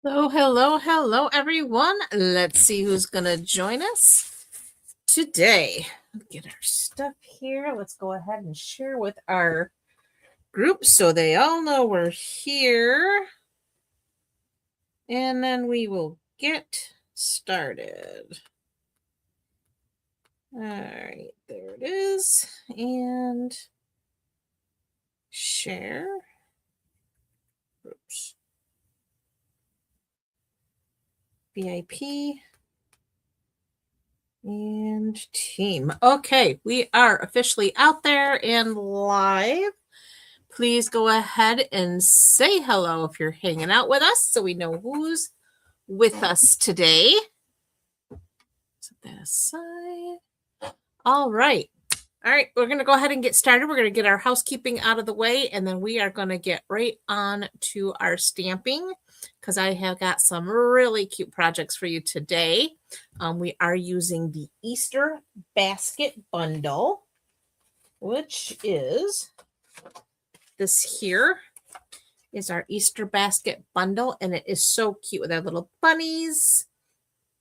Hello, hello, hello, everyone. Let's see who's going to join us today. Get our stuff here. Let's go ahead and share with our group so they all know we're here. And then we will get started. All right, there it is. And share. Oops. VIP. And team. Okay, we are officially out there and live. Please go ahead and say hello if you're hanging out with us so we know who's with us today. Set that aside. All right. All right, we're going to go ahead and get started. We're going to get our housekeeping out of the way, and then we are going to get right on to our stamping because I have got some really cute projects for you today. We are using the Easter basket bundle, which is this here is our Easter basket bundle, and it is so cute with our little bunnies,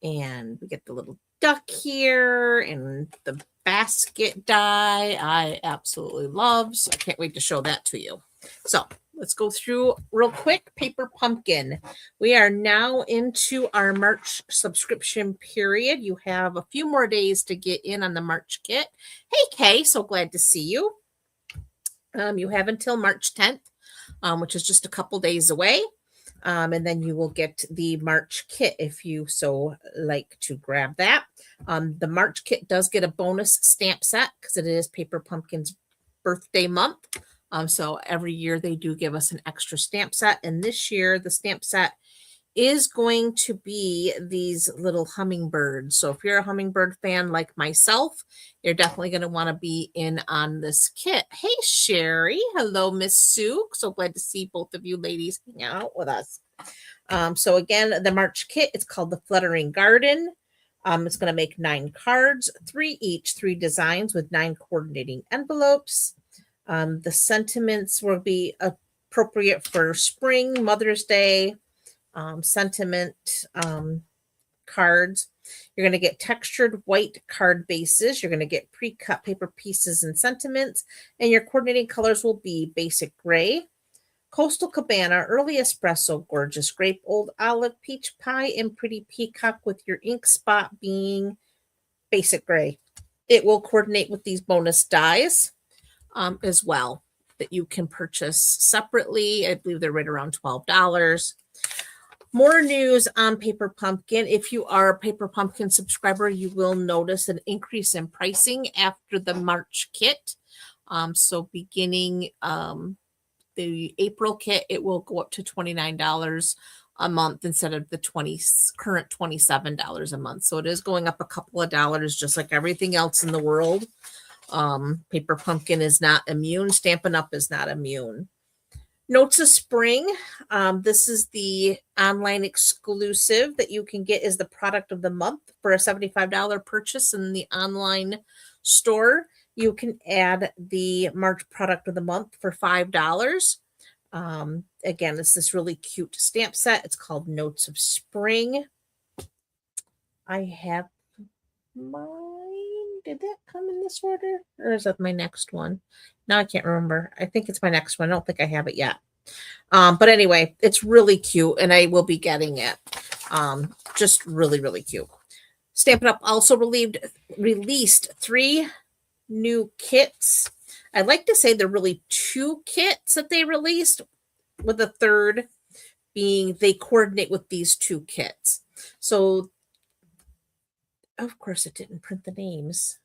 and we get the little duck here and the basket die I absolutely love, so I can't wait to show that to you. So let's go through real quick. Paper pumpkin. We are now into our March subscription period. You have a few more days to get in on the March kit. Hey Kay, so glad to see you. You have until March 10th, which is just a couple days away. And then you will get the March kit if you so like to grab that. The March kit does get a bonus stamp set because it is Paper Pumpkin's birthday month. So every year they do give us an extra stamp set. And this year the stamp set is going to be these little hummingbirds. So if you're a hummingbird fan like myself, you're definitely going to want to be in on this kit. Hey, Sherry. Hello, Miss Sue. So glad to see both of you ladies hang out with us. So again, the March kit, it's called the Fluttering Garden. It's going to make 9 cards, 3 each, 3 designs with 9 coordinating envelopes. The sentiments will be appropriate for spring, Mother's Day, sentiment cards. You're going to get textured white card bases. You're going to get pre-cut paper pieces and sentiments, and your coordinating colors will be basic gray, Coastal Cabana, Early Espresso, Gorgeous Grape, Old Olive, Peach Pie, and Pretty Peacock, with your ink spot being basic gray. It will coordinate with these bonus dies as well that you can purchase separately. I believe they're right around $12. More news on Paper Pumpkin. If you are a Paper Pumpkin subscriber, you will notice an increase in pricing after the March kit. So beginning the April kit, it will go up to $29 a month instead of the current $27 a month. So it is going up a couple of dollars, just like everything else in the world. Paper Pumpkin is not immune. Stampin' Up is not immune. Notes of Spring. This is the online exclusive that you can get as the product of the month for a $75 purchase in the online store. You can add the March product of the month for $5. Again, it's this really cute stamp set. It's called Notes of Spring. I have mine. Did that come in this order? Or is that my next one? Now I can't remember. I think it's my next one. I don't think I have it yet. But anyway, it's really cute, and I will be getting it. Just really, really cute. Stampin' Up! Also released 3 new kits. I'd like to say they're really 2 kits that they released, with the third being they coordinate with these 2 kits. So, of course, it didn't print the names.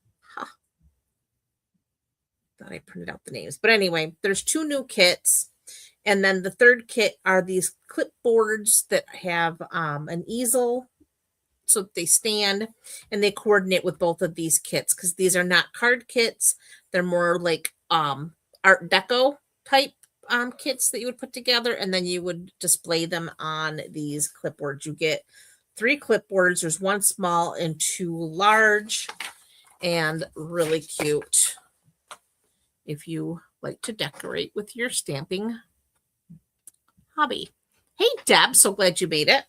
Thought I printed out the names. But anyway, there's 2 new kits. And then the third kit are these clipboards that have an easel so that they stand, and they coordinate with both of these kits because these are not card kits. They're more like Art Deco type kits that you would put together, and then you would display them on these clipboards. You get 3 clipboards. There's 1 small and 2 large, and really cute if you like to decorate with your stamping hobby. Hey, Deb, so glad you made it.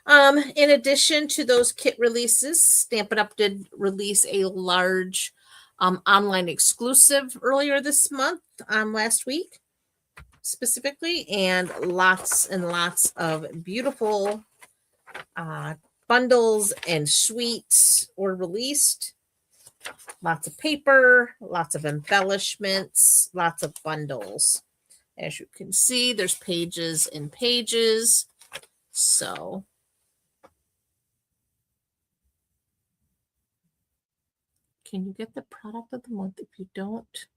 In addition to those kit releases, Stampin' Up! Did release a large online exclusive earlier this month, last week specifically, and lots of beautiful bundles and suites were released. Lots of paper, lots of embellishments, lots of bundles. As you can see, there's pages and pages. So can you get the product of the month if you don't?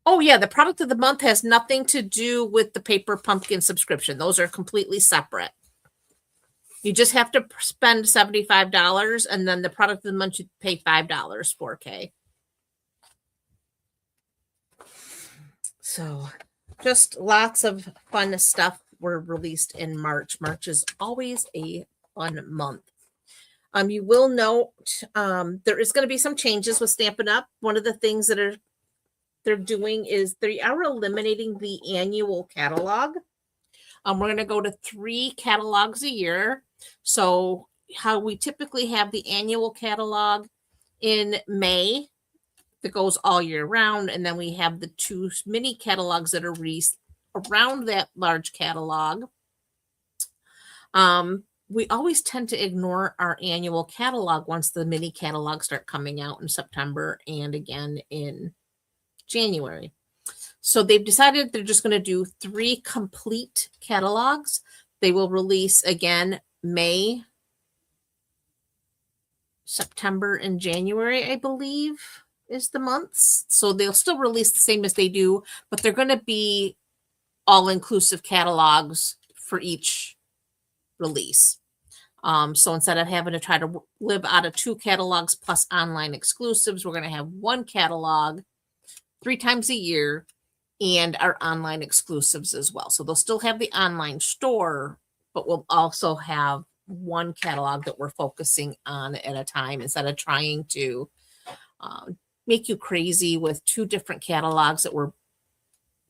Oh, yeah, the product of the month has nothing to do with the paper pumpkin subscription. Those are completely separate. You just have to spend $75, and then the product of the month you pay $5 for, okay? So just lots of fun stuff were released in March. March is always a fun month. You will note there is going to be some changes with Stampin' Up! One of the things that they're doing is they are eliminating the annual catalog. We're going to go to 3 catalogs a year. So how we typically have the annual catalog in May that goes all year round, and then we have the 2 mini catalogs that are released around that large catalog. We always tend to ignore our annual catalog once the mini catalogs start coming out in September and again in January. So they've decided they're just going to do 3 complete catalogs. They will release again May, September, and January, I believe, is the months. So they'll still release the same as they do, but they're going to be all-inclusive catalogs for each release. So instead of having to try to live out of 2 catalogs plus online exclusives, we're going to have 1 catalog 3 times a year and our online exclusives as well. So they'll still have the online store, but we'll also have 1 catalog that we're focusing on at a time instead of trying to make you crazy with 2 different catalogs that we're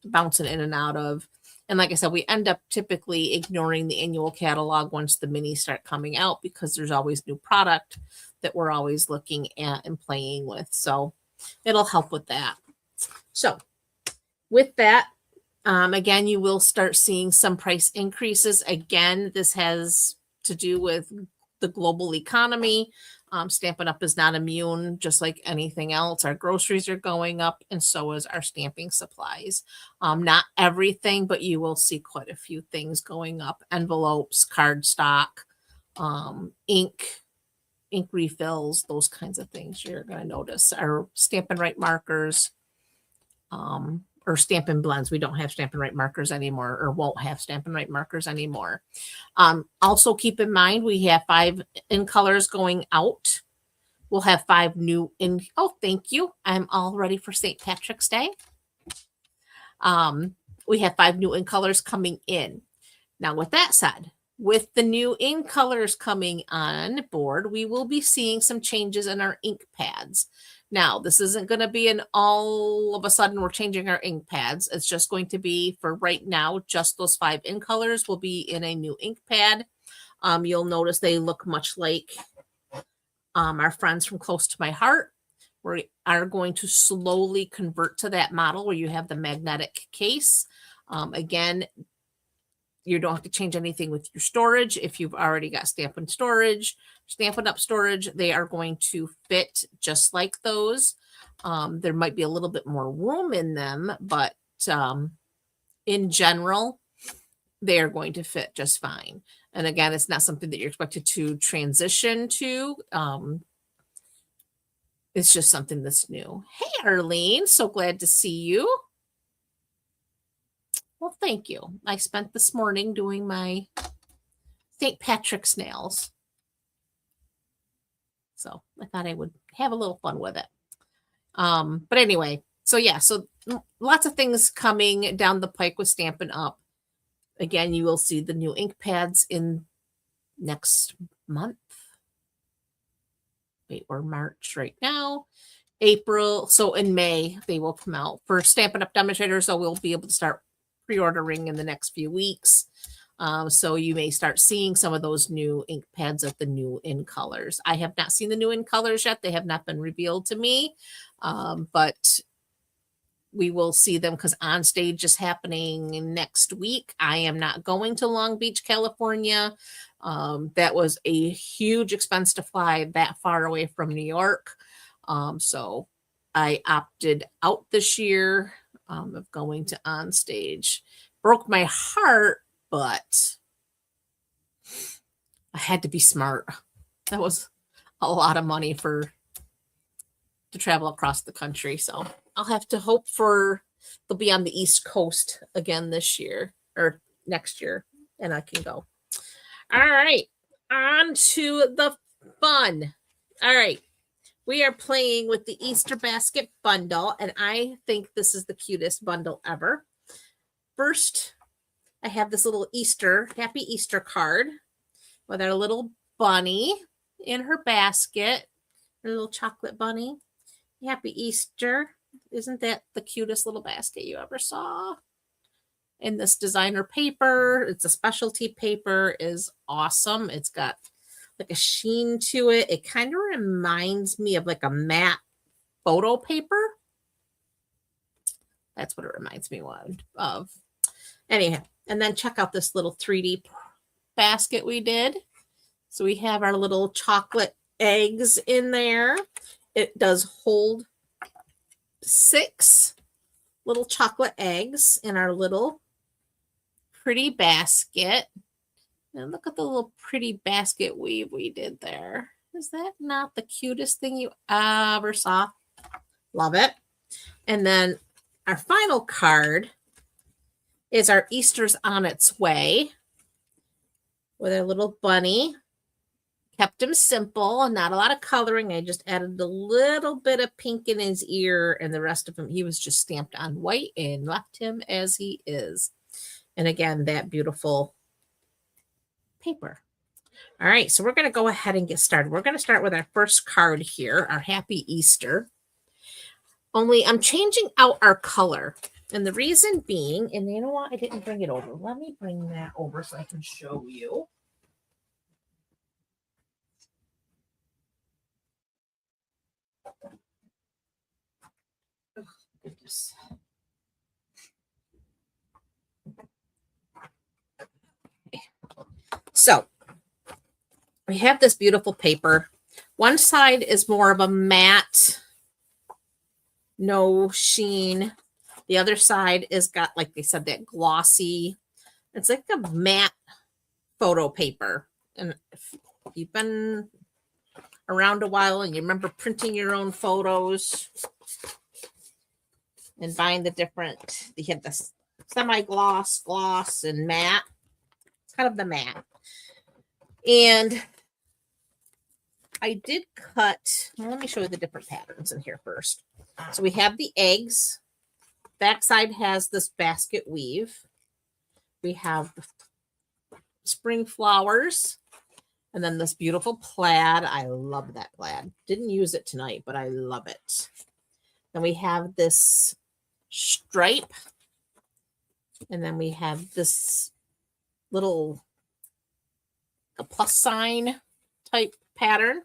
bouncing in and out of. And like I said, we end up typically ignoring the annual catalog once the minis start coming out because there's always new product that we're always looking at and playing with. So it'll help with that. So with that, again, you will start seeing some price increases. Again, this has to do with the global economy. Stampin' Up! Is not immune, just like anything else. Our groceries are going up, and so is our stamping supplies. Not everything, but you will see quite a few things going up. Envelopes, cardstock, ink refills, those kinds of things you're going to notice. Our Stampin' Right markers, or Stampin' Blends. We don't have Stampin' Right markers anymore, or won't have Stampin' Right markers anymore. Also keep in mind, we have 5 in colors going out. We'll have 5 new in. Oh, thank you. I'm all ready for St. Patrick's Day. We have 5 new in colors coming in. Now, with that said, with the new in colors coming on board, we will be seeing some changes in our ink pads. Now, this isn't going to be an all of a sudden we're changing our ink pads. It's just going to be for right now, just those 5 in colors will be in a new ink pad. You'll notice they look much like our friends from Close to My Heart. We are going to slowly convert to that model where you have the magnetic case. Again, you don't have to change anything with your storage. If you've already got Stampin' storage, Stampin' Up! Storage, they are going to fit just like those. There might be a little bit more room in them, but in general, they are going to fit just fine. And again, it's not something that you're expected to transition to. It's just something that's new. Hey, Arlene, so glad to see you. Well, thank you. I spent this morning doing my St. Patrick's nails. So I thought I would have a little fun with it. But anyway, so yeah, so lots of things coming down the pike with Stampin' Up! Again, you will see the new ink pads in next month. Wait, we're March right now. April, so in May, they will come out. For Stampin' Up! Demonstrators, so we'll be able to start pre-ordering in the next few weeks. So you may start seeing some of those new ink pads at the new in colors. I have not seen the new in colors yet. They have not been revealed to me, but we will see them because On Stage is happening next week. I am not going to Long Beach, California. That was a huge expense to fly that far away from New York. So I opted out this year of going to On Stage. Broke my heart, but I had to be smart. That was a lot of money to travel across the country. So I'll have to hope they'll be on the East Coast again this year or next year, and I can go. All right, on to the fun. All right, we are playing with the Easter basket bundle, and I think this is the cutest bundle ever. First, I have this little Happy Easter card with our little bunny in her basket, her little chocolate bunny. Happy Easter. Isn't that the cutest little basket you ever saw? And this designer paper, it's a specialty paper, is awesome. It's got like a sheen to it. It kind of reminds me of like a matte photo paper. That's what it reminds me of. Anyhow, and then check out this little 3D basket we did. So we have our little chocolate eggs in there. It does hold 6 little chocolate eggs in our little pretty basket. And look at the little pretty basket weave we did there. Is that not the cutest thing you ever saw? Love it. And then our final card is our Easter's on its way with our little bunny. Kept him simple and not a lot of coloring. I just added a little bit of pink in his ear, and the rest of him, he was just stamped on white and left him as he is. And again, that beautiful paper. All right, so we're going to go ahead and get started. We're going to start with our first card here, our Happy Easter. Only I'm changing out our color. And the reason being, and you know what? I didn't bring it over. Let me bring that over so I can show you. Oh, goodness. So we have this beautiful paper. One side is more of a matte, no sheen. The other side is got, like they said, that glossy. It's like a matte photo paper. And if you've been around a while and you remember printing your own photos and buying the different, they have the semi-gloss, gloss, and matte. It's kind of the matte. And I did cut, well, let me show you the different patterns in here first. So we have the eggs. Backside has this basket weave. We have the spring flowers. And then this beautiful plaid. I love that plaid. Didn't use it tonight, but I love it. Then we have this stripe. And then we have this little a plus sign type pattern.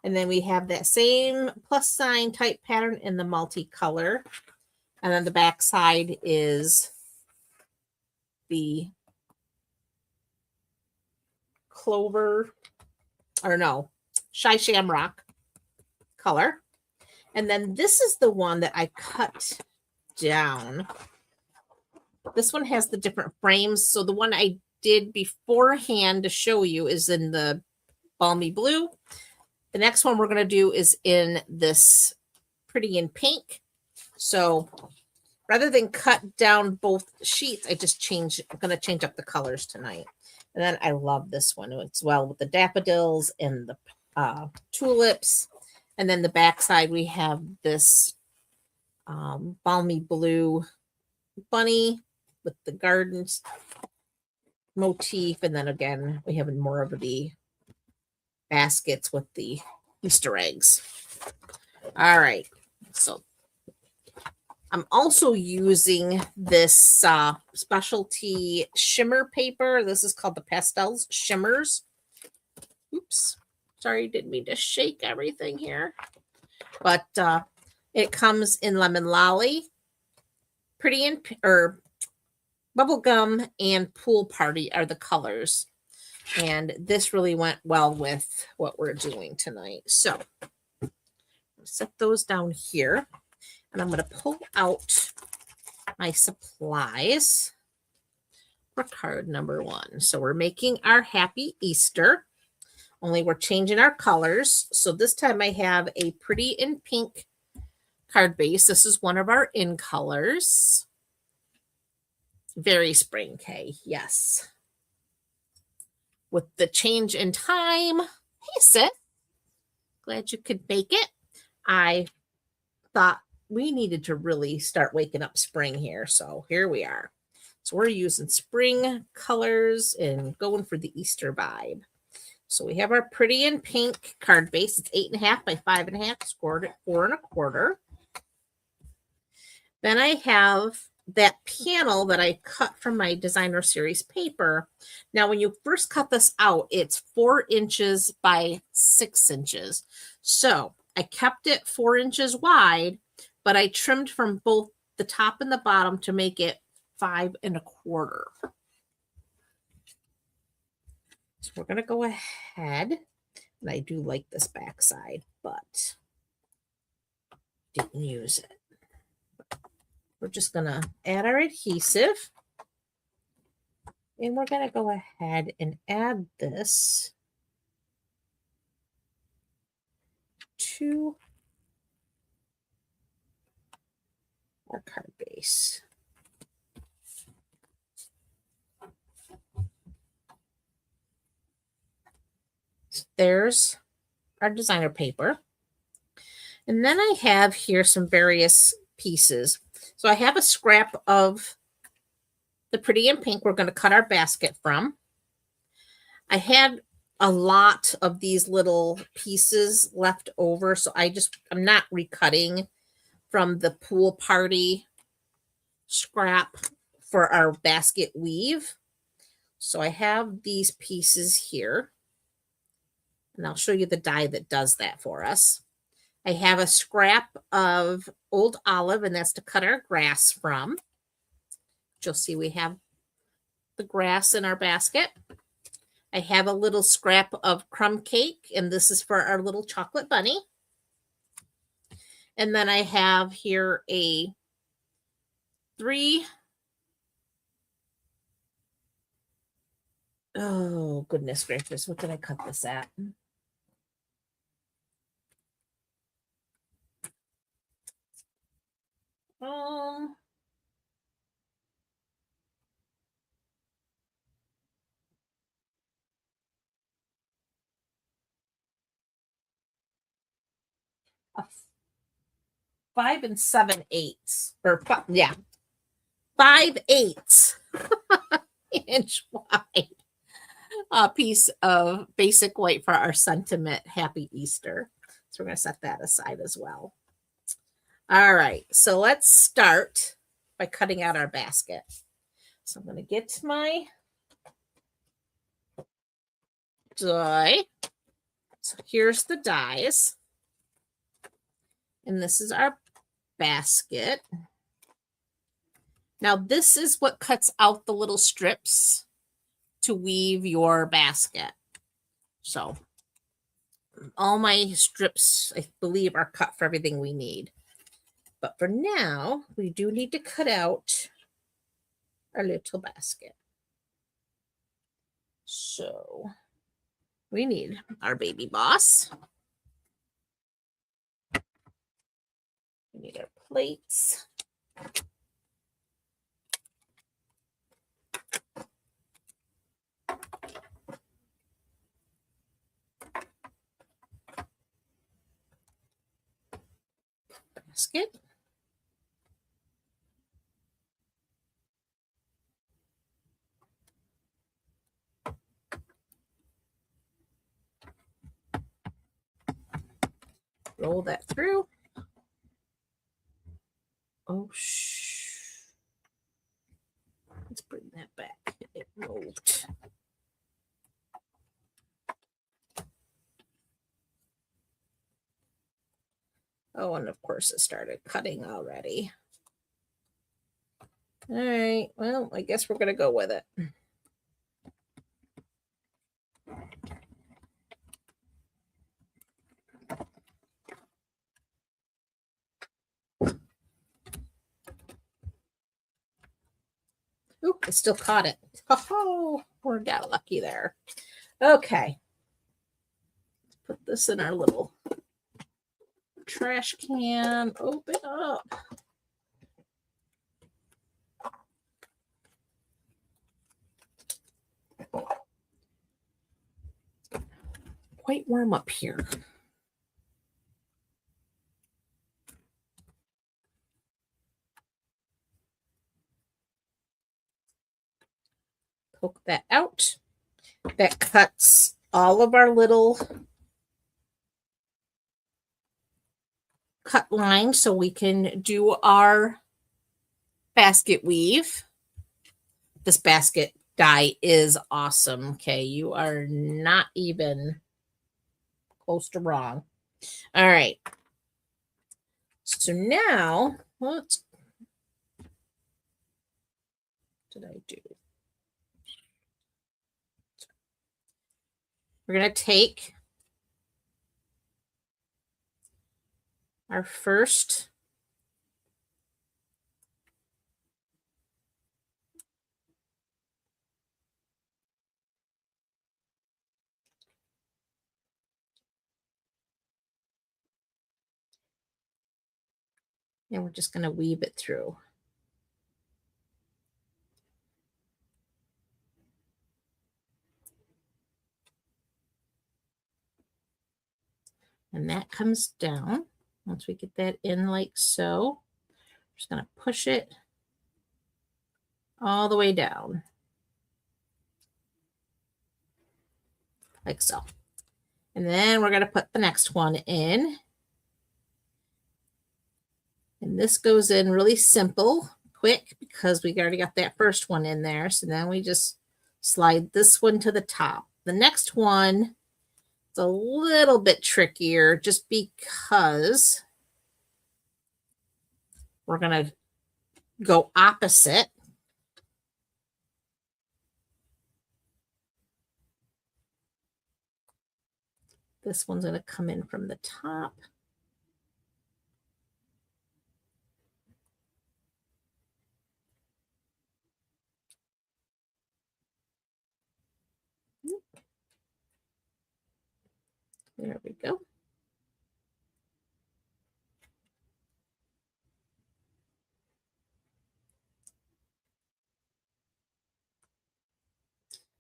And then we have that same plus sign type pattern in the multicolor. And then the back side is the Shy Shamrock color. And then this is the one that I cut down. This one has the different frames. So the one I did beforehand to show you is in the balmy blue. The next one we're going to do is in this pretty in pink. So rather than cut down both sheets, I'm going to change up the colors tonight. And then I love this one as well with the daffodils and the tulips. And then the back side, we have this balmy blue bunny with the gardens motif. And then again, we have more of the baskets with the Easter eggs. All right. So I'm also using this specialty shimmer paper. This is called the Pastels Shimmers. Oops. Sorry, didn't mean to shake everything here. But it comes in Lemon Lolly, Pretty and or Bubblegum, and Pool Party are the colors. And this really went well with what we're doing tonight. So set those down here. And I'm going to pull out my supplies for card number 1. So we're making our Happy Easter, only we're changing our colors. So this time I have a Pretty in Pink card base. This is one of our in colors. Very spring, Kay. Yes. With the change in time. Hey, Sis. Glad you could make it. I thought we needed to really start waking up spring here. So here we are. So we're using spring colors and going for the Easter vibe. So we have our Pretty in Pink card base. It's 8.5 by 5.5, scored at 4 1/4. Then I have that panel that I cut from my designer series paper. Now, when you first cut this out, it's 4 inches by 6 inches. So I kept it 4 inches wide, but I trimmed from both the top and the bottom to make it 5 1/4. So we're going to go ahead, and I do like this back side, but didn't use it. We're just going to add our adhesive, and we're going to go ahead and add this to our card base. So there's our designer paper. And then I have here some various pieces. So I have a scrap of the Pretty in Pink we're going to cut our basket from. I had a lot of these little pieces left over, so I'm not recutting from the Pool Party scrap for our basket weave. So I have these pieces here, and I'll show you the die that does that for us. I have a scrap of old olive, and that's to cut our grass from. You'll see we have the grass in our basket. I have a little scrap of crumb cake, and this is for our little chocolate bunny. And then I have here a 3. Oh, goodness gracious. What did I cut this at? A 5 7/8, or 5/8 inch wide piece of basic white for our sentiment Happy Easter. So we're going to set that aside as well. All right, so let's start by cutting out our basket. So I'm going to get my die. So here's the dies. And this is our basket. Now this is what cuts out the little strips to weave your basket. So all my strips, I believe, are cut for everything we need. But for now, we do need to cut out our little basket. So we need our baby boss. We need our plates. Basket. Roll that through. Oh, shh. Let's bring that back. It moved. Oh, and of course it started cutting already. All right, well, I guess we're going to go with it. Oop, it still caught it. Oh, we got lucky there. Okay. Put this in our little trash can. Open up. Quite warm up here. Poke that out. That cuts all of our little cut lines so we can do our basket weave. This basket die is awesome. Okay, you are not even close to wrong. All right. So now, what did I do? We're going to take our first and we're just going to weave it through. And that comes down. Once we get that in like so, we're just going to push it all the way down. Like so. And then we're going to put the next one in. And this goes in really simple, quick, because we already got that first one in there. So then we just slide this one to the top. The next one is a little bit trickier just because we're going to go opposite. This one's going to come in from the top. There we go.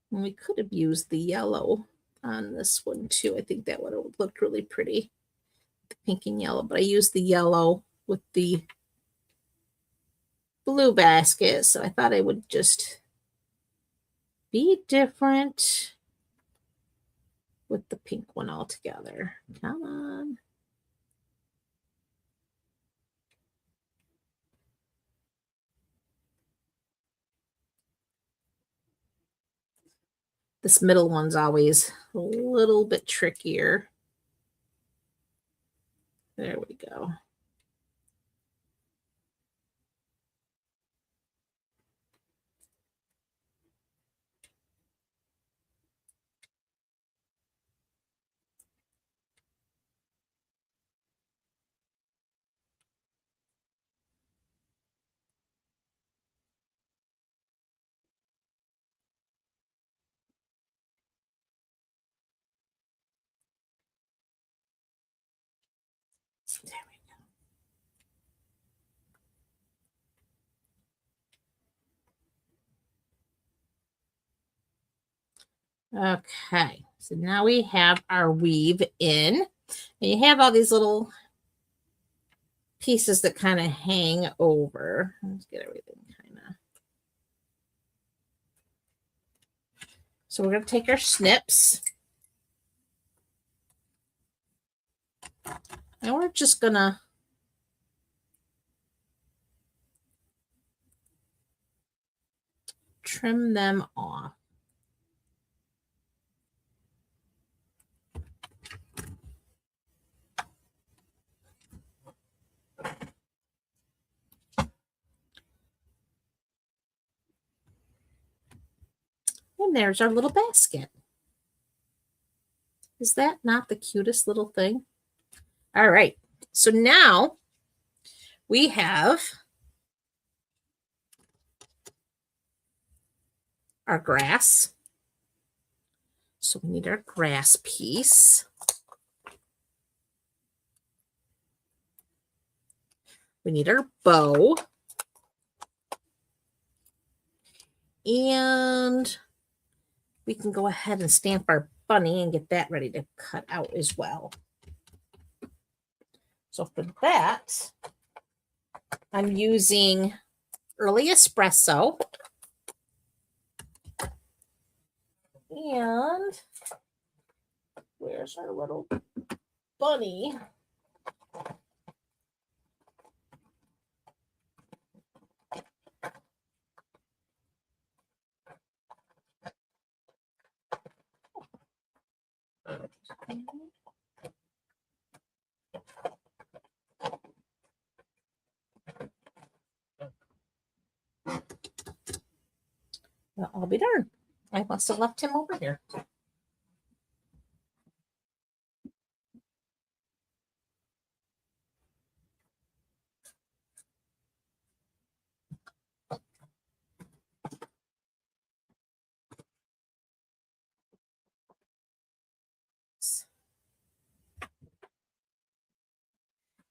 And we could have used the yellow on this one too. I think that would have looked really pretty. The pink and yellow, but I used the yellow with the blue basket. So I thought I would just be different with the pink one altogether. Come on. This middle one's always a little bit trickier. There we go. There we go. Okay, so now we have our weave in. And you have all these little pieces that kind of hang over. Let's get everything kind of. So we're going to take our snips. And we're just going to trim them off. And there's our little basket. Is that not the cutest little thing? All right. So now we have our grass. So we need our grass piece. We need our bow. And we can go ahead and stamp our bunny and get that ready to cut out as well. So for that, I'm using early espresso. And where's our little bunny? Well, I'll be darned. I must have left him over here.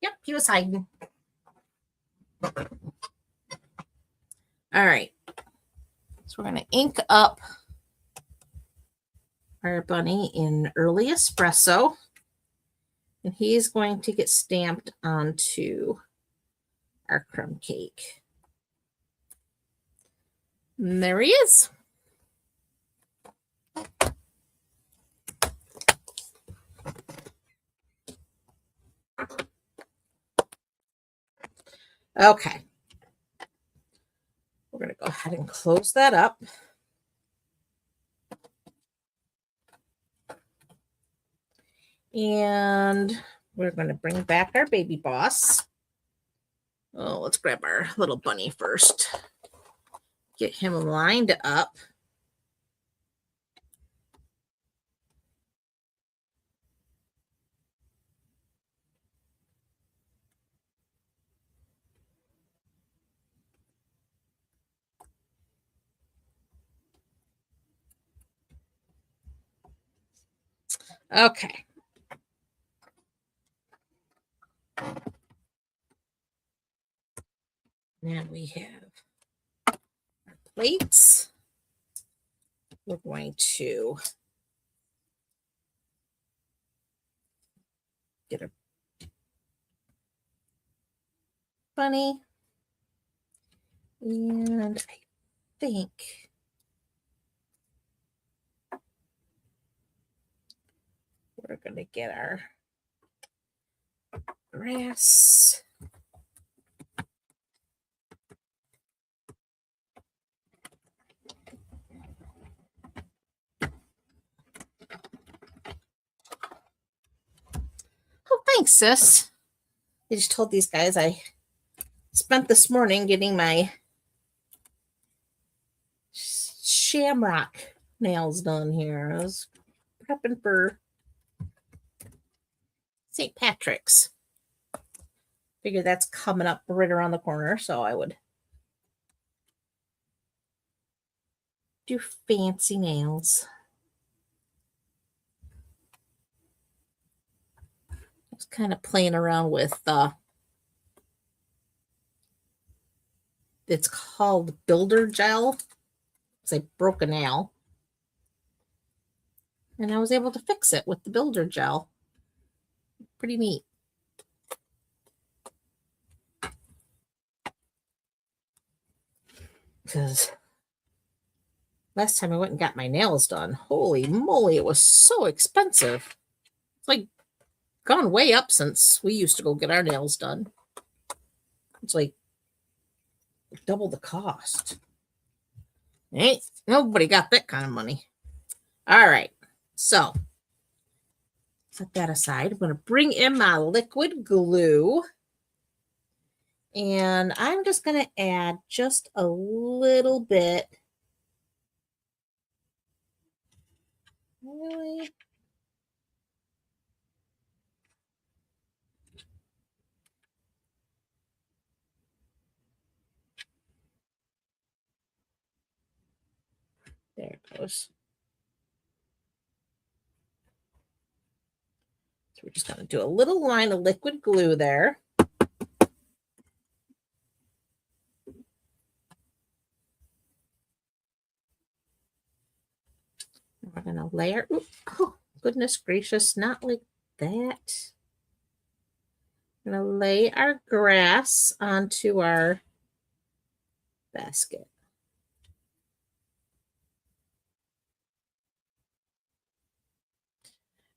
Yep, he was hiding. All right. So we're going to ink up our bunny in early espresso. And he's going to get stamped onto our crumb cake. And there he is. Okay. We're going to go ahead and close that up. And we're going to bring back our baby boss. Oh, let's grab our little bunny first. Get him lined up. Okay. Now we have our plates. We're going to get a bunny. And I think we're going to get our grass. Oh, thanks, sis. I just told these guys I spent this morning getting my shamrock nails done here. I was prepping for St. Patrick's. Figure that's coming up right around the corner, so I would do fancy nails. I was kind of playing around with it's called builder gel because I broke a nail. And I was able to fix it with the builder gel. Pretty neat. Because last time I went and got my nails done, holy moly, it was so expensive. It's like gone way up since we used to go get our nails done. It's like double the cost. Ain't nobody got that kind of money. All right. So set that aside. I'm going to bring in my liquid glue. And I'm just going to add just a little bit. Really? There it goes. So we're just going to do a little line of liquid glue there. We're going to layer. Oh, goodness gracious, not like that. I'm going to lay our grass onto our basket.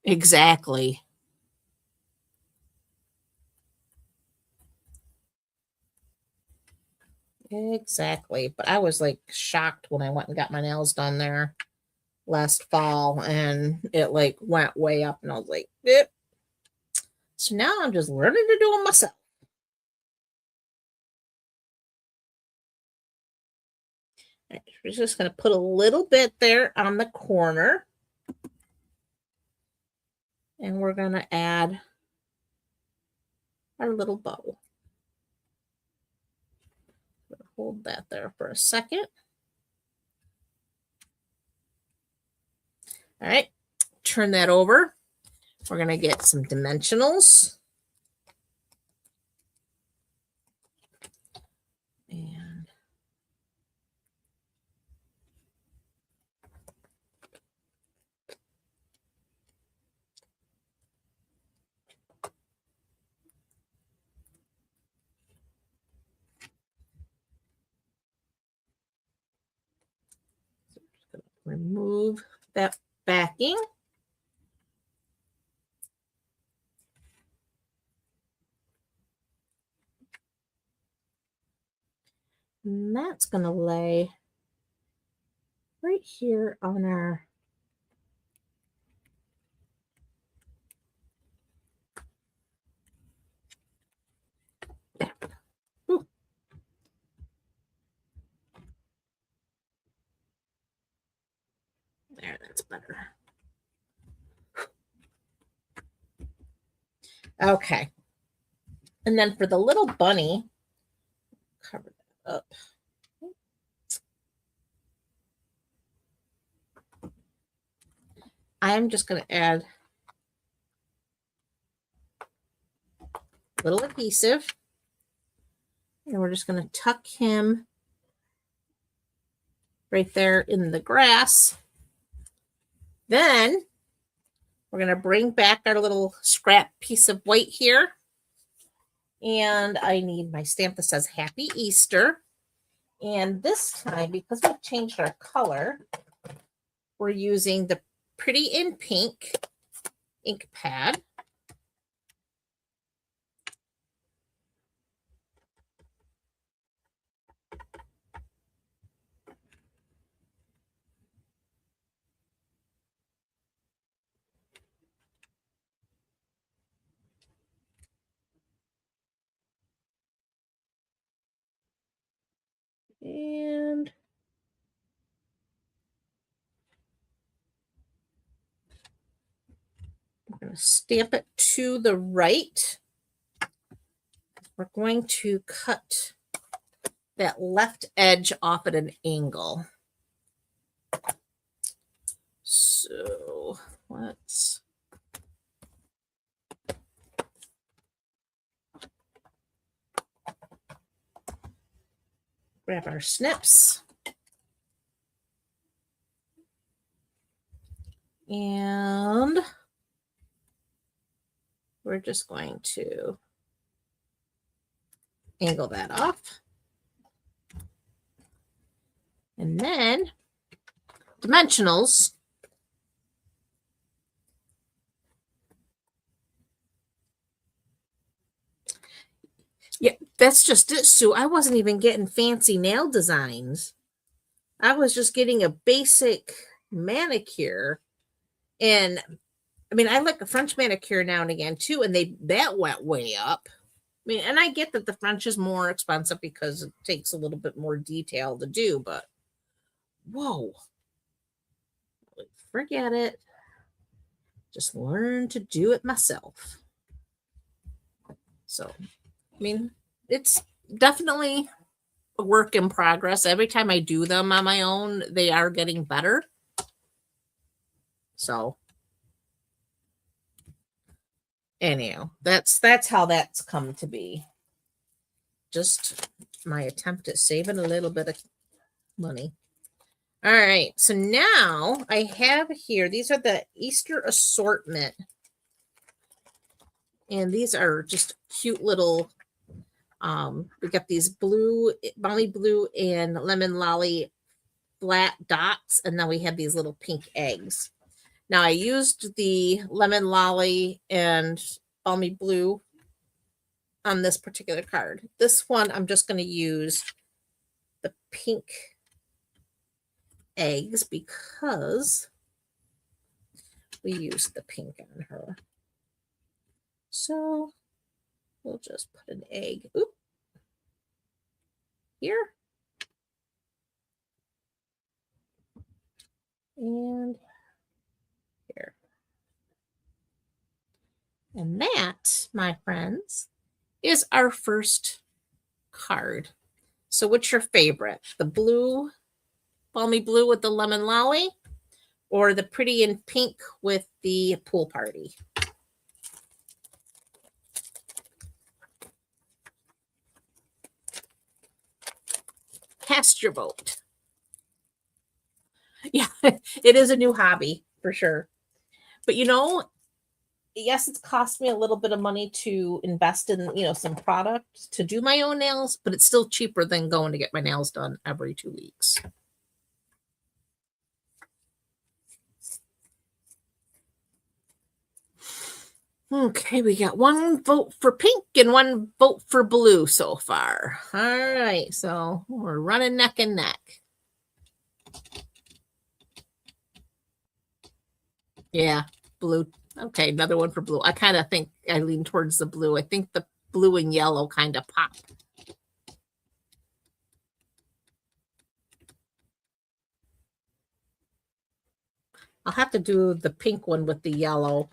Exactly. Exactly. But I was like shocked when I went and got my nails done there last fall, and it like went way up, and I was like, yep. So now I'm just learning to do them myself. Right, we're just going to put a little bit there on the corner, and we're going to add our little bow. Hold that there for a second. All right, turn that over. We're going to get some dimensionals. And remove that backing. And that's going to lay right here on our there. There, that's better. Okay. And then for the little bunny, cover that up. I'm just going to add a little adhesive, and we're just going to tuck him right there in the grass. Then we're going to bring back our little scrap piece of white here. And I need my stamp that says Happy Easter. And this time, because we've changed our color, we're using the Pretty in Pink ink pad. And we're going to stamp it to the right. We're going to cut that left edge off at an angle. So let's grab our snips. And we're just going to angle that off. And then dimensionals. Yeah, that's just it, Sue. I wasn't even getting fancy nail designs. I was just getting a basic manicure, and I mean, I like a French manicure now and again too, and that went way up. I mean, and I get that the French is more expensive because it takes a little bit more detail to do, but whoa, forget it. Just learn to do it myself. So, I mean, it's definitely a work in progress. Every time I do them on my own, they are getting better. So, anyhow, that's how that's come to be. Just my attempt at saving a little bit of money. All right, so now I have here, these are the Easter assortment. And these are just cute little, we got these blue, balmy blue and lemon lolly flat dots. And then we have these little pink eggs. Now I used the lemon lolly and balmy blue on this particular card. This one, I'm just going to use the pink eggs because we used the pink on her. So we'll just put an egg here. And here. And that, my friends, is our first card. So what's your favorite? The blue, balmy blue with the lemon lolly, or the pretty in pink with the pool party? Cast your vote. Yeah, it is a new hobby for sure. But yes, it's cost me a little bit of money to invest in, some product to do my own nails, but it's still cheaper than going to get my nails done every 2 weeks. Okay, we got 1 vote for pink and 1 vote for blue so far. All right, so we're running neck and neck. Yeah, blue. Okay, another one for blue. I kind of think I lean towards the blue. I think the blue and yellow kind of pop. I'll have to do the pink one with the yellow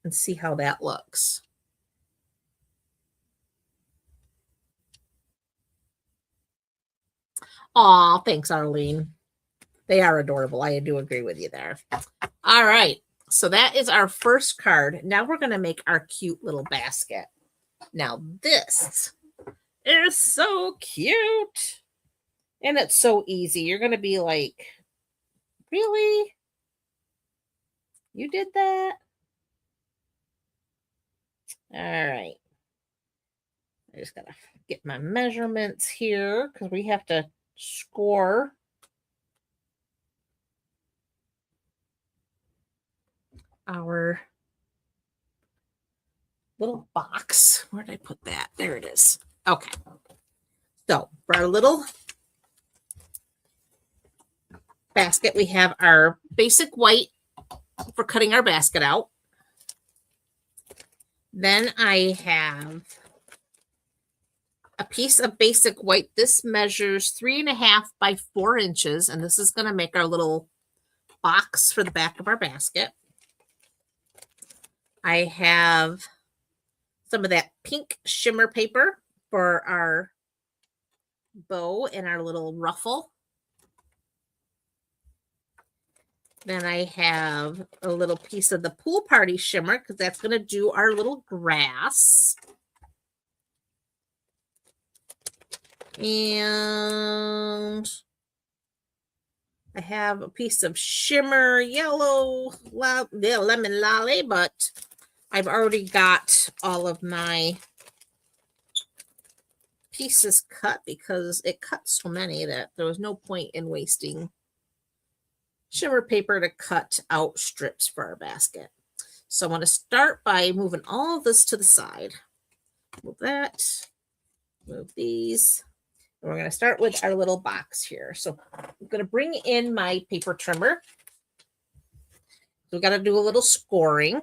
and see how that looks. Aw, thanks, Arlene. They are adorable. I do agree with you there. All right. So that is our first card. Now we're going to make our cute little basket. Now this is so cute. And it's so easy. You're going to be like, really? You did that? All right. I just got to get my measurements here because we have to score our little box. Where did I put that? There it is. Okay. So for our little basket, we have our basic white for cutting our basket out. Then I have a piece of basic white. This measures 3.5 by 4 inches, and this is going to make our little box for the back of our basket. I have some of that pink shimmer paper for our bow and our little ruffle. Then I have a little piece of the pool party shimmer because that's going to do our little grass. And I have a piece of shimmer yellow lemon lolly, but I've already got all of my pieces cut because it cut so many that there was no point in wasting shimmer paper to cut out strips for our basket. So I'm going to start by moving all of this to the side. Move that, move these. we're going to start with our little box here. So I'm going to bring in my paper trimmer. So we've got to do a little scoring.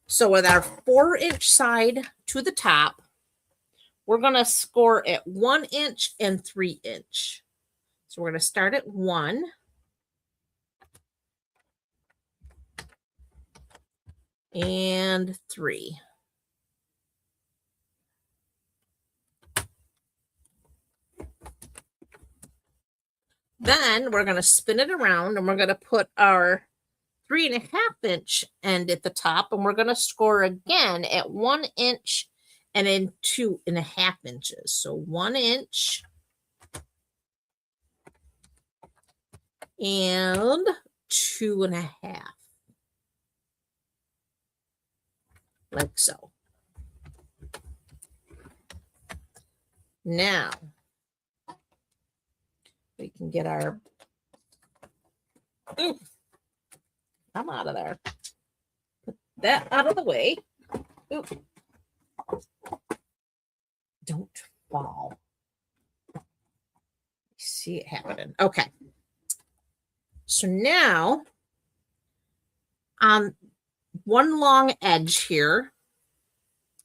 So with our 4-inch side to the top, we're going to score at 1 inch and 3 inch. So we're going to start at 1. And 3. Then we're going to spin it around and we're going to put our 3.5 inch end at the top, and we're going to score again at 1 inch and then 2.5 inches. So 1 inch and 2.5, like so. Now we can get our, ooh, I'm out of there. Put that out of the way. Ooh. Don't fall. See it happening. Okay. So now on one long edge here,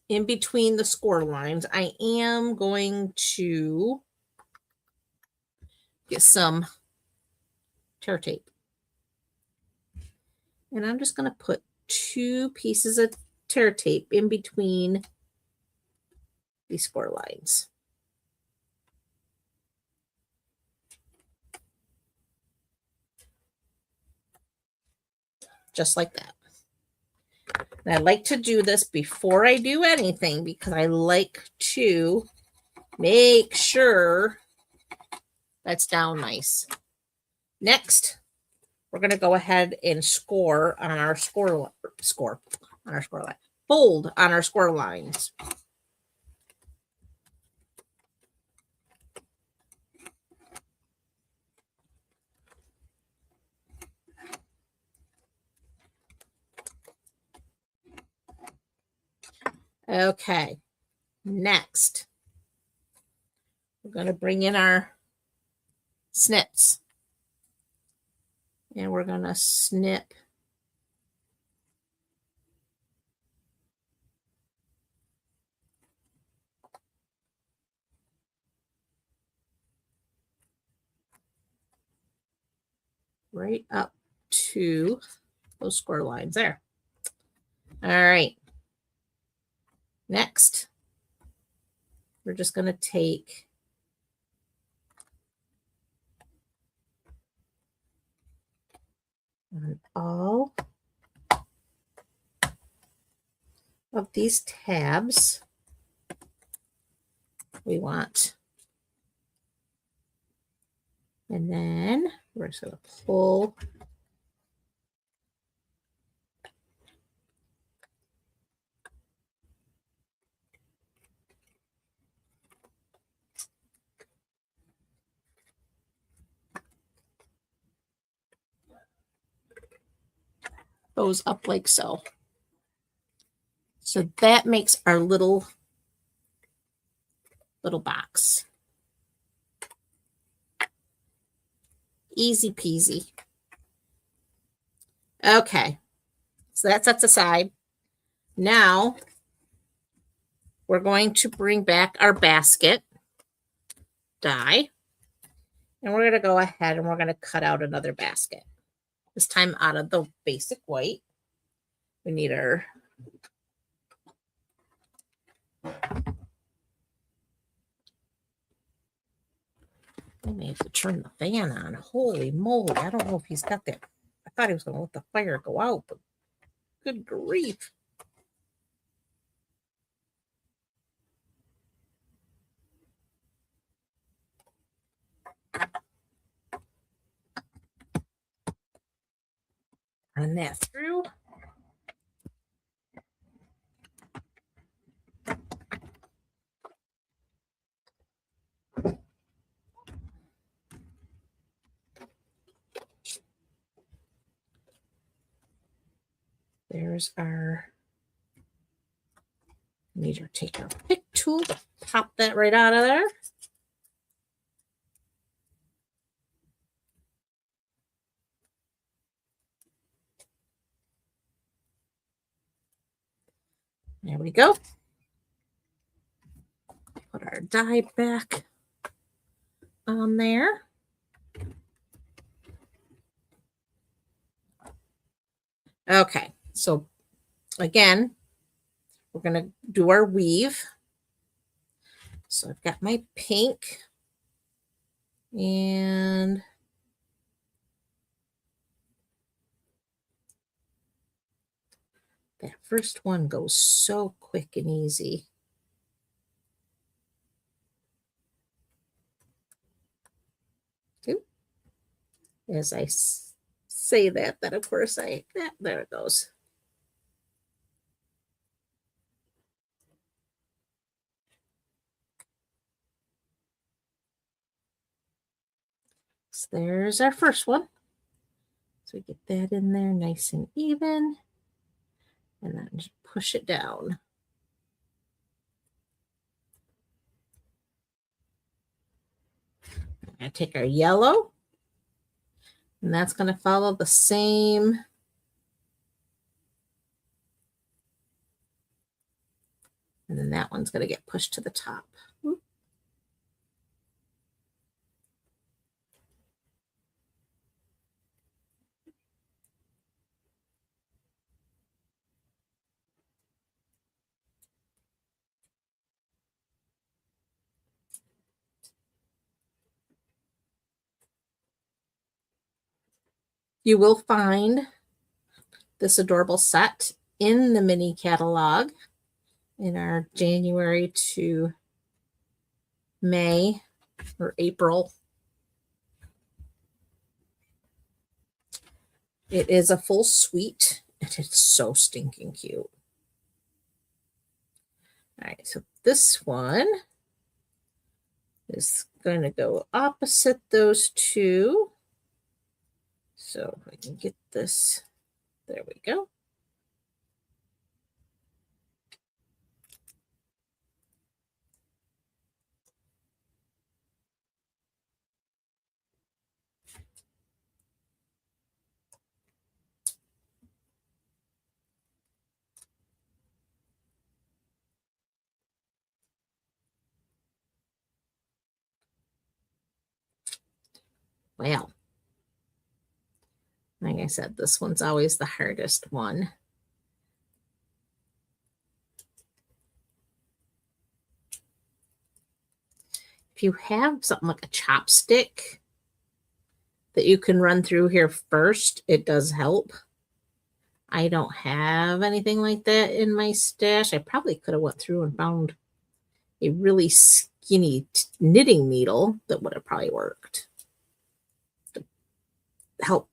in between the score lines, I am going to get some tear tape. And I'm just going to put 2 pieces of tear tape in between these score lines. Just like that. And I like to do this before I do anything because I like to make sure that's down nice. Next, we're going to go ahead and score on our fold on our score lines. Okay, next, we're going to bring in our snips. And we're going to snip right up to those score lines there. All right. Next, we're just going to take all of these tabs we want. And then we're just going to pull those up like so. So that makes our little box. Easy peasy. Okay, so that sets aside. Now we're going to bring back our basket die, and we're going to go ahead and we're going to cut out another basket. This time out of the basic white. We need our I may have to turn the fan on. Holy moly. I don't know if he's got that. I thought he was going to let the fire go out, but good grief. Run that through. There's our, need to take our pick tool to pop that right out of there. There we go. Put our die back on there. Okay, so again, we're going to do our weave. So I've got my pink and that first one goes so quick and easy. As I say that of course there it goes. So there's our first one. So we get that in there nice and even. And then just push it down. I'm going to take our yellow. And that's going to follow the same. And then that one's going to get pushed to the top. You will find this adorable set in the mini catalog in our January to May or April. It is a full suite and it's so stinking cute. All right, so this one is going to go opposite those two. So I can get this. There we go. Well, like I said, this one's always the hardest one. If you have something like a chopstick that you can run through here first, it does help. I don't have anything like that in my stash. I probably could have went through and found a really skinny knitting needle that would have probably worked to help.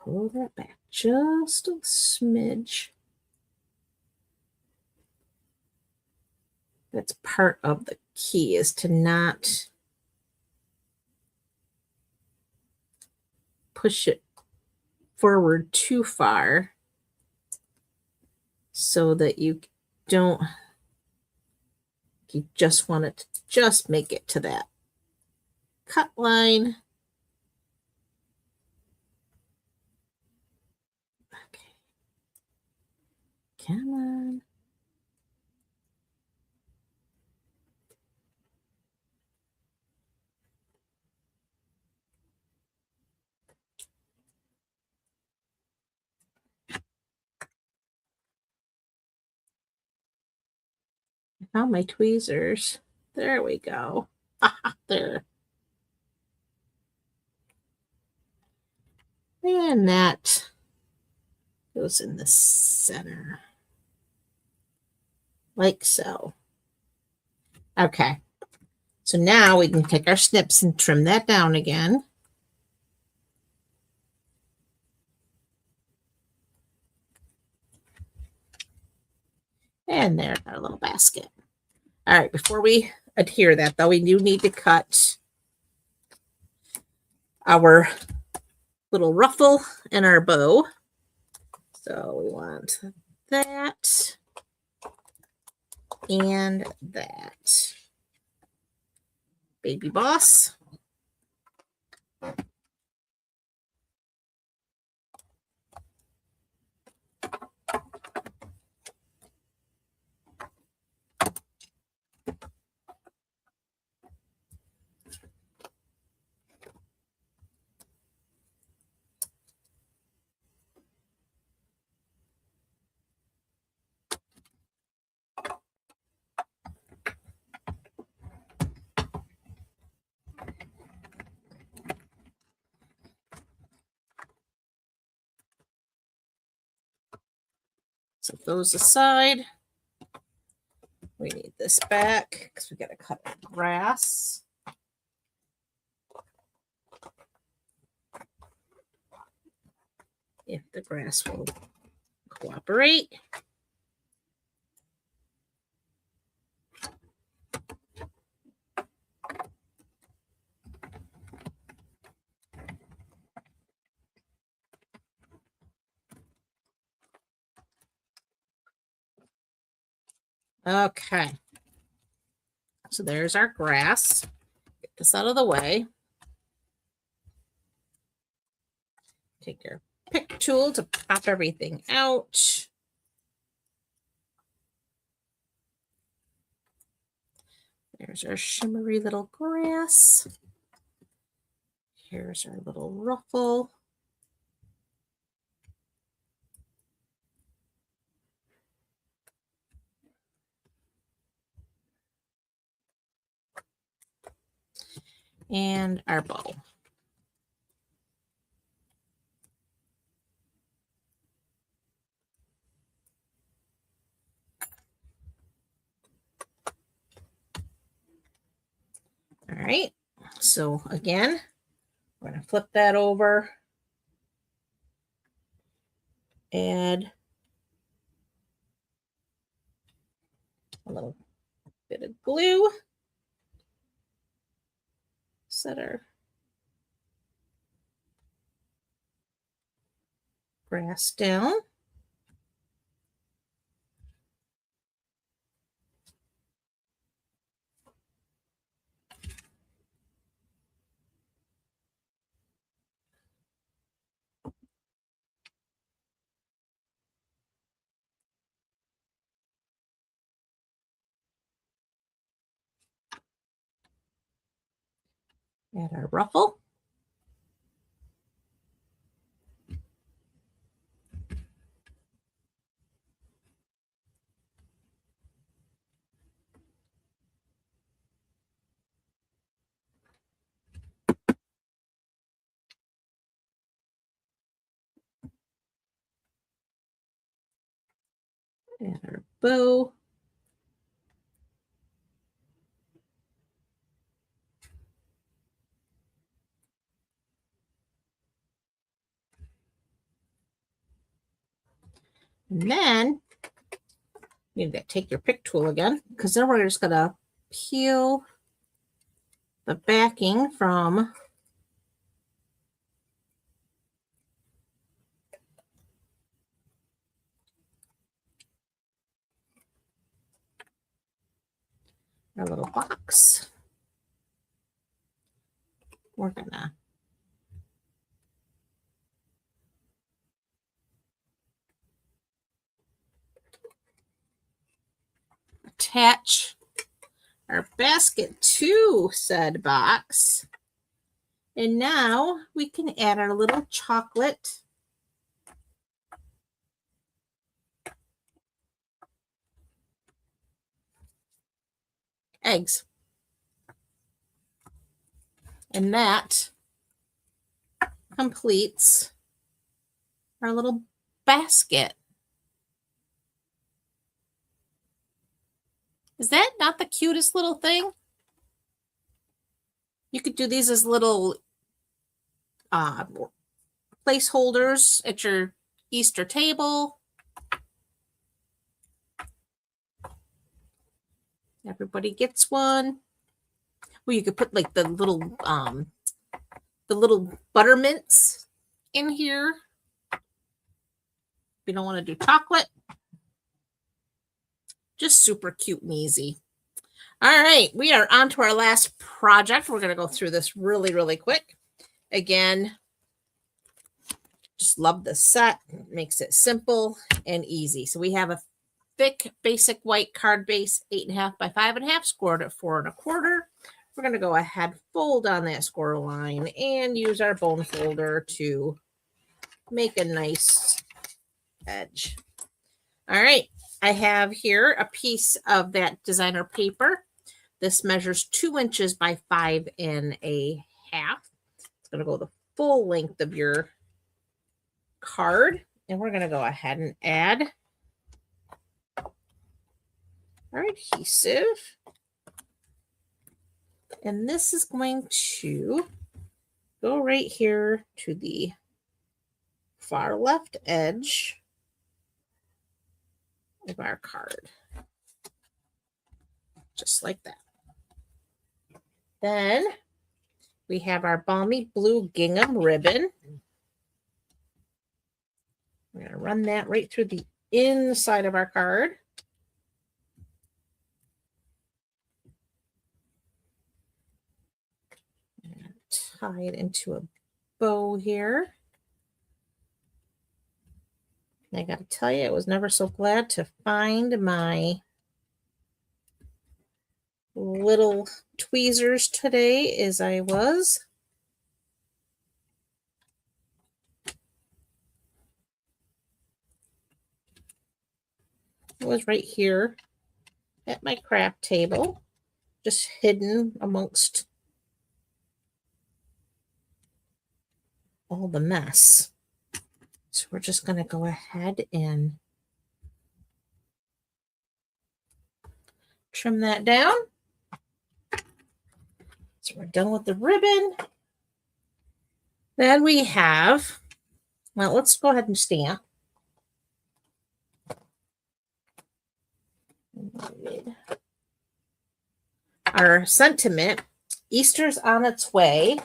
Pull that back just a smidge. That's part of the key, is to not push it forward too far so that you don't, you just want it to just make it to that cut line. Okay. Come on. I found my tweezers. There we go. There. And that goes in the center. Like so. Okay. So now we can take our snips and trim that down again. And there's our little basket. All right, before we adhere that, though, we do need to cut our little ruffle and our bow. So we want that and that. Baby boss. Set those aside. We need this back because we got to cut the grass. If the grass will cooperate. Okay. So there's our grass. Get this out of the way. Take your pick tool to pop everything out. There's our shimmery little grass. Here's our little ruffle. And our bow. All right, so again, we're going to flip that over, add a little bit of glue, set our grass down. Add our ruffle. Add our bow. And then you need to take your pick tool again, because then we're just going to peel the backing from our little box. We're going to attach our basket to said box. And now we can add our little chocolate eggs. And that completes our little basket. Is that not the cutest little thing? You could do these as little placeholders at your Easter table. Everybody gets one. Well, you could put like the little buttermints in here. If you don't want to do chocolate. Just super cute and easy. All right, we are on to our last project. We're going to go through this really, really quick. Again, just love the set. Makes it simple and easy. So we have a thick basic white card base, 8.5 by 5.5, scored at 4 1/4. We're going to go ahead, fold on that score line, and use our bone folder to make a nice edge. All right, I have here a piece of that designer paper. This measures 2 inches by 5.5. It's going to go the full length of your card, and we're going to go ahead and add our adhesive. And this is going to go right here to the far left edge of our card. Just like that. Then we have our balmy blue gingham ribbon. We're going to run that right through the inside of our card. And tie it into a bow here. And I got to tell you, I was never so glad to find my little tweezers today as I was. It was right here at my craft table, just hidden amongst all the mess. So we're just going to go ahead and trim that down. So we're done with the ribbon. Then we have, well, let's go ahead and stamp. Our sentiment, Easter's on its way,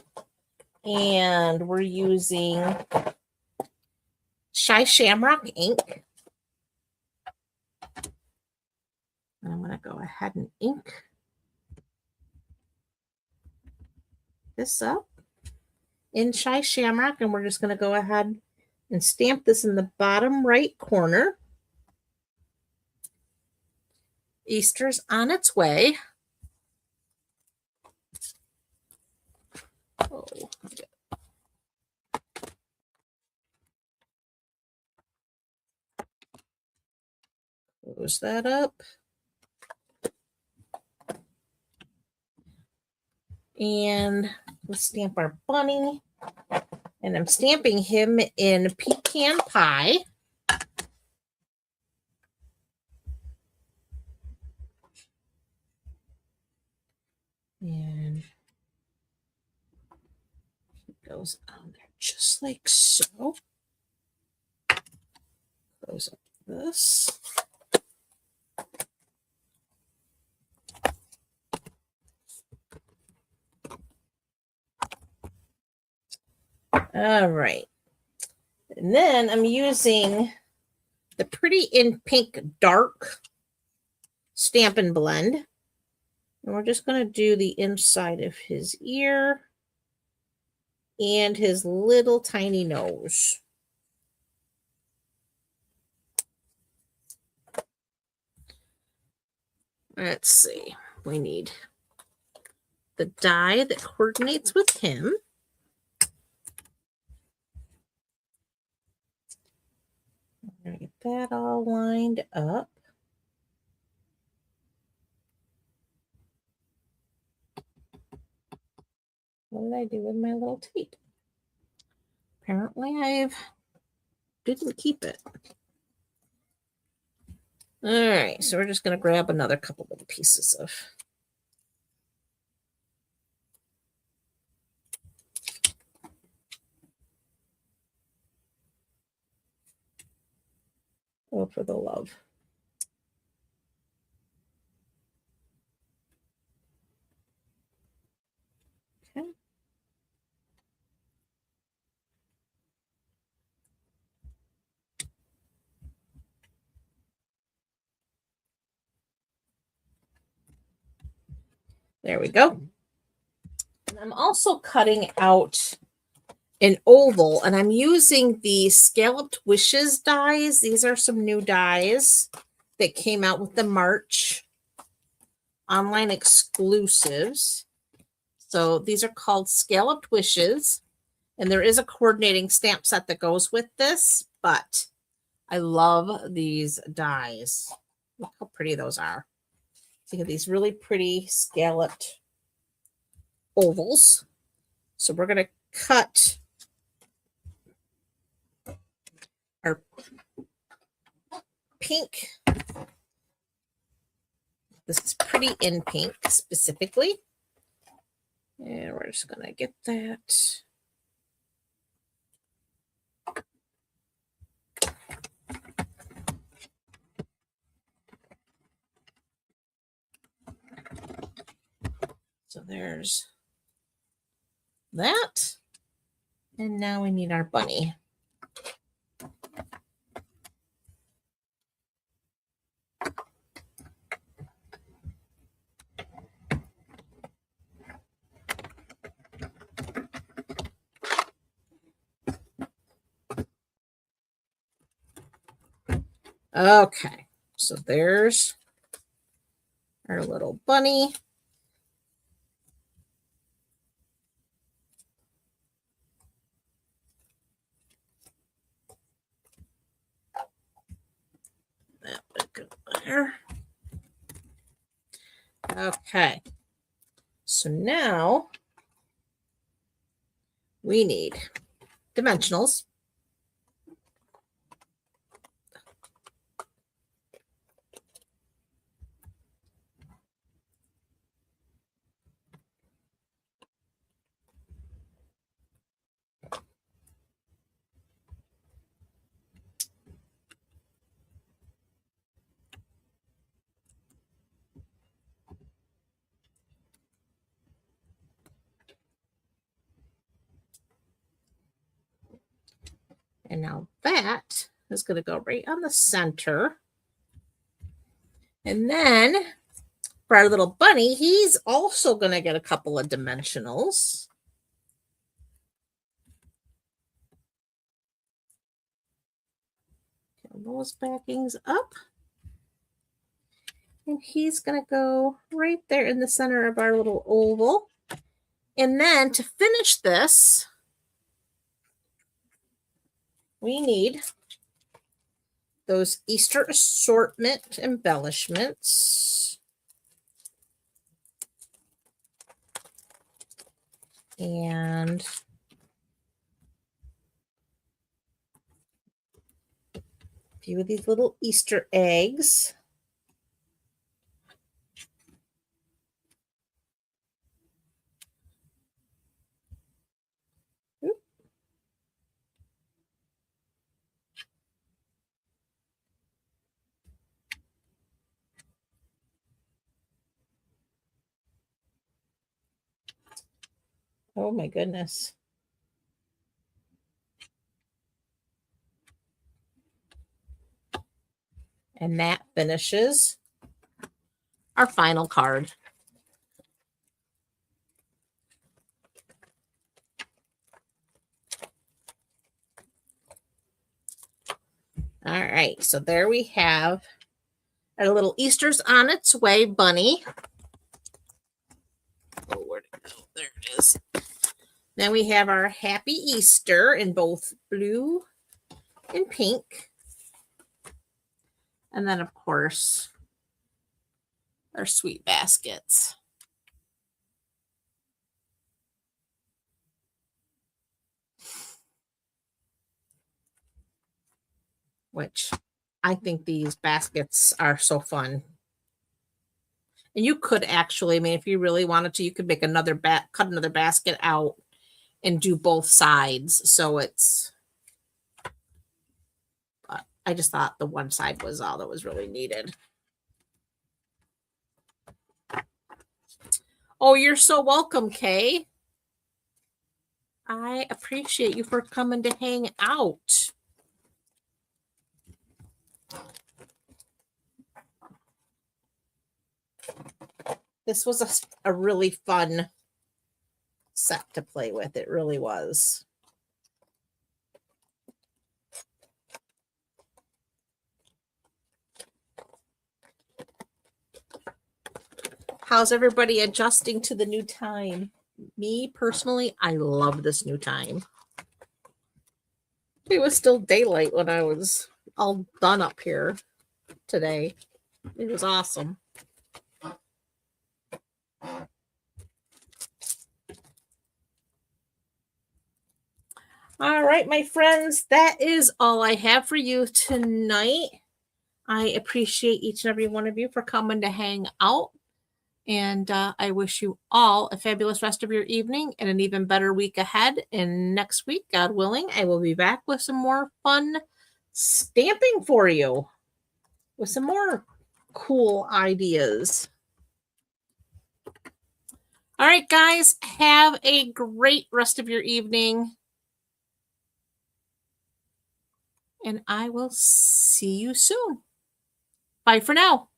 and we're using Shy Shamrock ink. And I'm going to go ahead and ink this up in Shy Shamrock, and we're just going to go ahead and stamp this in the bottom right corner. Easter's on its way. Oh, close that up. And let's stamp our bunny. And I'm stamping him in pecan pie. And he goes on there just like so. Close up this. All right. And then I'm using the Pretty in Pink Dark Stampin' Blend. And we're just going to do the inside of his ear and his little tiny nose. Let's see. We need the die that coordinates with him. We're going to get that all lined up. What did I do with my little tape? Apparently I didn't keep it. All right, so we're just going to grab another couple little pieces of for the love. Okay. There we go. And I'm also cutting out an oval, and I'm using the Scalloped Wishes dies. These are some new dies that came out with the March online exclusives. So these are called Scalloped Wishes, and there is a coordinating stamp set that goes with this, but I love these dies. Look how pretty those are. So you have these really pretty scalloped ovals. So we're going to cut our pink. This is pretty in pink specifically. And we're just going to get that. So there's that. And now we need our bunny. Okay, so there's our little bunny. That would go there. Okay, so now we need dimensionals. And now that is going to go right on the center. And then for our little bunny, he's also going to get a couple of dimensionals. Those backings up. And he's going to go right there in the center of our little oval. And then to finish this, we need those Easter assortment embellishments. And a few of these little Easter eggs. Oh my goodness. And that finishes our final card. All right, so there we have our little Easter's on its way bunny. Oh, where'd it go? There it is. Then we have our Happy Easter in both blue and pink. And then, of course, our sweet baskets. Which I think these baskets are so fun. And you could actually, I mean, if you really wanted to, you could make another cut another basket out and do both sides. So it's, but I just thought the one side was all that was really needed. Oh, you're so welcome, Kay. I appreciate you for coming to hang out. This was a really fun set to play with. It really was. How's everybody adjusting to the new time? Me personally, I love this new time. It was still daylight when I was all done up here today. It was awesome. All right, my friends, that is all I have for you tonight. I appreciate each and every one of you for coming to hang out. And I wish you all a fabulous rest of your evening and an even better week ahead. And next week, God willing, I will be back with some more fun stamping for you with some more cool ideas. All right, guys, have a great rest of your evening. And I will see you soon. Bye for now.